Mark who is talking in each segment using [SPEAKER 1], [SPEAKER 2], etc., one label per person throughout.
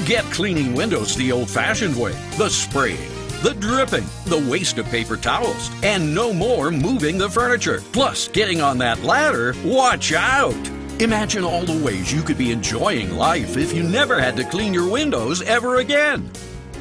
[SPEAKER 1] Get cleaning windows the old-fashioned way, the spraying, the dripping, the waste of paper towels, and no more moving the furniture. Plus, getting on that ladder, watch out! Imagine all the ways you could be enjoying life if you never had to clean your windows ever again.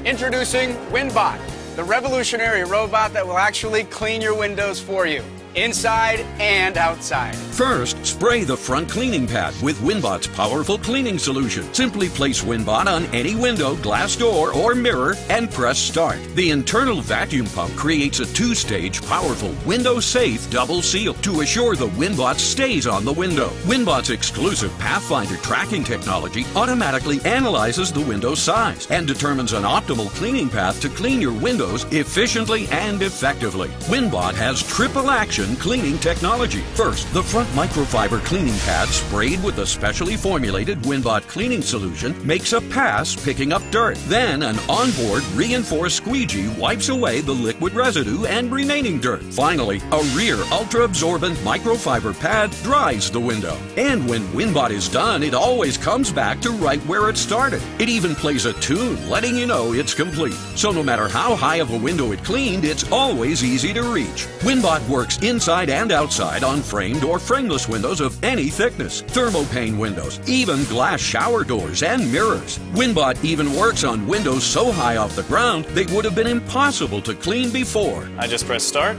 [SPEAKER 2] Introducing WinBot, the revolutionary robot that will actually clean your windows for you, inside and outside.
[SPEAKER 1] First, spray the front cleaning pad with WinBot's powerful cleaning solution. Simply place WinBot on any window, glass door, or mirror and press start. The internal vacuum pump creates a two-stage powerful window-safe double seal to assure the WinBot stays on the window. WinBot's exclusive Pathfinder tracking technology automatically analyzes the window size and determines an optimal cleaning path to clean your windows efficiently and effectively. WinBot has triple action cleaning technology. First, the front microfiber cleaning pad sprayed with a specially formulated WinBot cleaning solution makes a pass picking up dirt. Then an onboard reinforced squeegee wipes away the liquid residue and remaining dirt. Finally, a rear ultra-absorbent microfiber pad dries the window. And when WinBot is done, it always comes back to right where it started. It even plays a tune letting you know it's complete. So no matter how high of a window it cleaned, it's always easy to reach. WinBot works inside and outside on framed or frameless windows of any thickness, thermopane windows, even glass shower doors and mirrors. WinBot even works on windows so high off the ground they would have been impossible to clean before.
[SPEAKER 3] I just press start,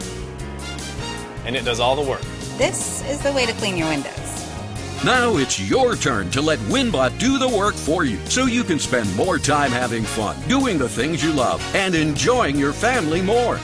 [SPEAKER 3] and it does all the work.
[SPEAKER 4] This is the way to clean your windows.
[SPEAKER 1] Now it's your turn to let WinBot do the work for you so you can spend more time having fun, doing the things you love, and enjoying your family more.